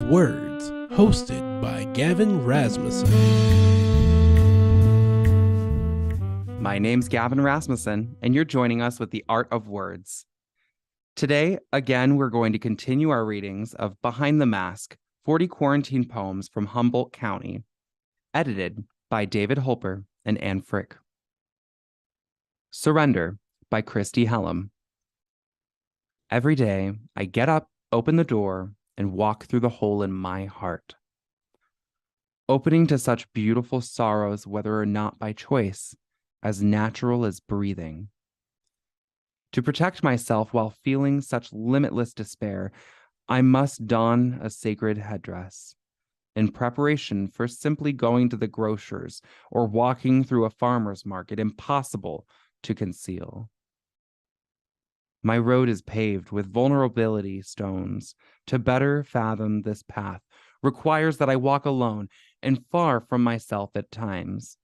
Words, hosted by Gavin Rasmussen. My name's Gavin Rasmussen, and you're joining us with the Art of Words. Today, again, we're going to continue our readings of Behind the Mask, 40 Quarantine Poems from Humboldt County, edited by David Holper and Anne Frick. Surrender by Christy Hellum. Every day, I get up, open the door, and walk through the hole in my heart. Opening to such beautiful sorrows, whether or not by choice, as natural as breathing. To protect myself while feeling such limitless despair, I must don a sacred headdress in preparation for simply going to the grocer's or walking through a farmer's market, impossible to conceal. My road is paved with vulnerability stones. To better fathom this path requires that I walk alone and far from myself at times.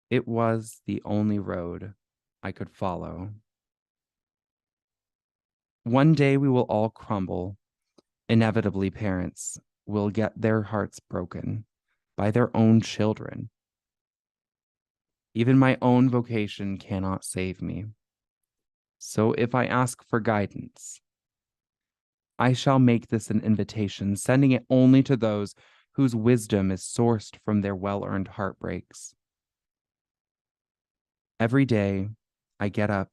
It was the only road I could follow. One day we will all crumble. Inevitably, parents will get their hearts broken by their own children. Even my own vocation cannot save me. So if I ask for guidance, I shall make this an invitation, sending it only to those whose wisdom is sourced from their well-earned heartbreaks. Every day, I get up,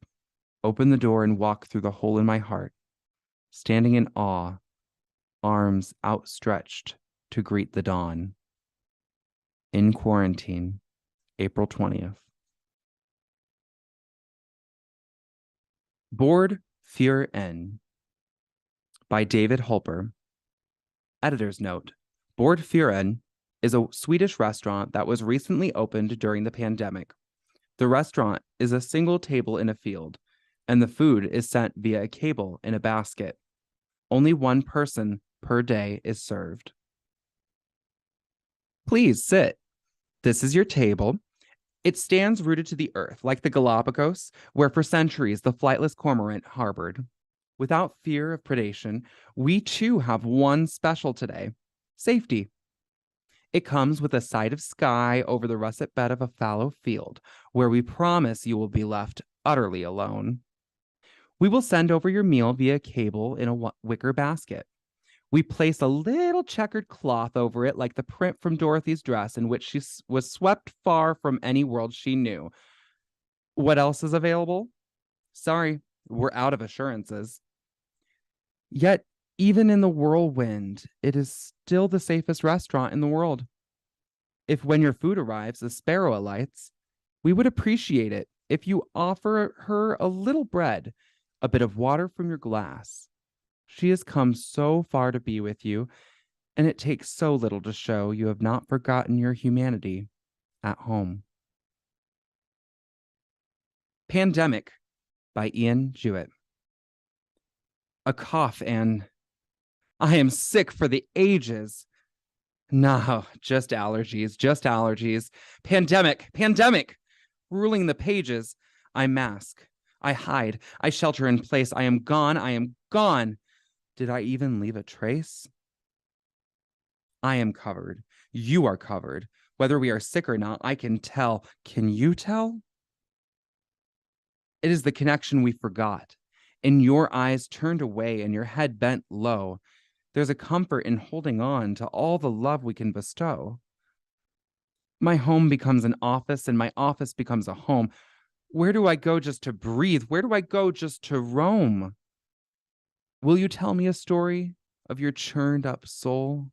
open the door, and walk through the hole in my heart, standing in awe, arms outstretched to greet the dawn. In Quarantine, April 20th. Board für N by David Holper. Editor's note: Board für N is a Swedish restaurant that was recently opened during the pandemic. The restaurant is a single table in a field, and the food is sent via a cable in a basket. Only one person per day is served. Please sit. This is your table. It stands rooted to the earth, like the Galapagos, where for centuries the flightless cormorant harbored. Without fear of predation, we too have one special today: safety. It comes with a sight of sky over the russet bed of a fallow field, where we promise you will be left utterly alone. We will send over your meal via cable in a wicker basket. We place a little checkered cloth over it, like the print from Dorothy's dress, in which she was swept far from any world she knew. What else is available? Sorry, we're out of assurances. Yet, even in the whirlwind, it is still the safest restaurant in the world. If when your food arrives, a sparrow alights, we would appreciate it if you offer her a little bread, a bit of water from your glass. She has come so far to be with you, and it takes so little to show you have not forgotten your humanity at home. Pandemic by Ian Jewett. A cough and I am sick for the ages. No, just allergies. Pandemic. Ruling the pages. I mask. I hide. I shelter in place. I am gone. Did I even leave a trace? I am covered. You are covered. Whether we are sick or not, I can tell. Can you tell? It is the connection we forgot. In your eyes turned away and your head bent low, there's a comfort in holding on to all the love we can bestow. My home becomes an office and my office becomes a home. Where do I go just to breathe? Where do I go just to roam? Will you tell me a story of your churned up soul?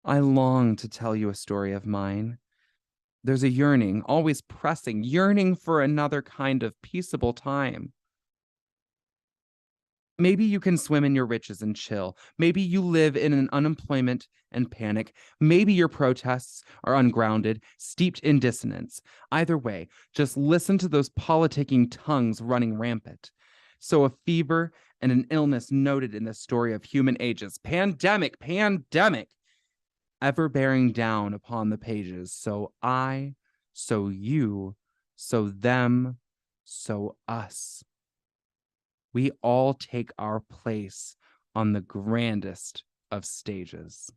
I long to tell you a story of mine. There's a yearning, always pressing, yearning for another kind of peaceable time. Maybe you can swim in your riches and chill. Maybe you live in an unemployment and panic. Maybe your protests are ungrounded, steeped in dissonance. Either way, just listen to those politicking tongues running rampant. So a fever and an illness noted in the story of human ages. Pandemic, ever bearing down upon the pages. So I, so you, so them, so us. We all take our place on the grandest of stages.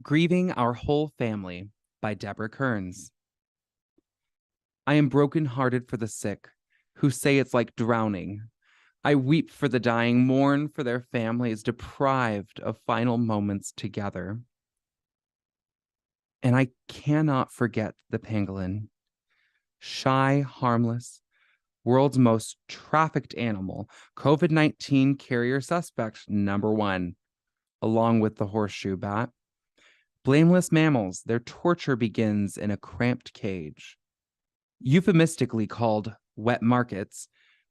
Grieving Our Whole Family by Deborah Kearns. I am broken-hearted for the sick, who say it's like drowning. I weep for the dying, mourn for their families deprived of final moments together. And I cannot forget the pangolin. Shy, harmless, world's most trafficked animal, COVID-19 carrier suspect #1, along with the horseshoe bat. Blameless mammals, their torture begins in a cramped cage. Euphemistically called wet markets,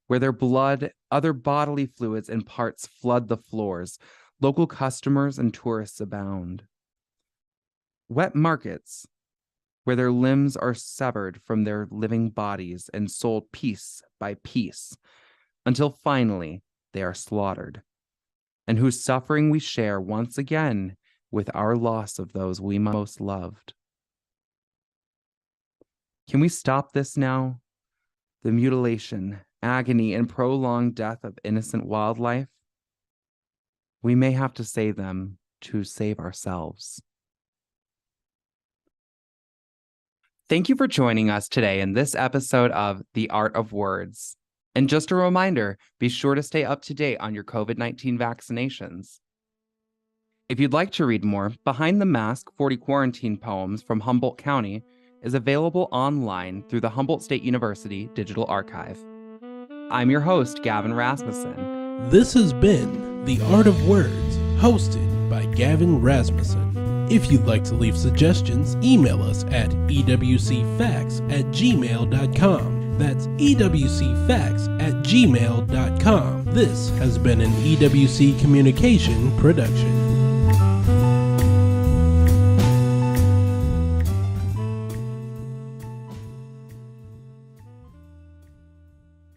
where their blood, other bodily fluids, and parts flood the floors, local customers and tourists abound. Wet markets, where their limbs are severed from their living bodies and sold piece by piece, until finally they are slaughtered, and whose suffering we share once again with our loss of those we most loved. Can we stop this now? The mutilation, agony, and prolonged death of innocent wildlife? We may have to save them to save ourselves. Thank you for joining us today in this episode of The Art of Words. And just a reminder, be sure to stay up to date on your COVID-19 vaccinations. If you'd like to read more, Behind the Mask 40 Quarantine Poems from Humboldt County is available online through the Humboldt State University Digital Archive. I'm your host, Gavin Rasmussen. This has been The Art of Words, hosted by Gavin Rasmussen. If you'd like to leave suggestions, email us at ewcfacts@gmail.com. That's ewcfacts@gmail.com. This has been an EWC Communication production.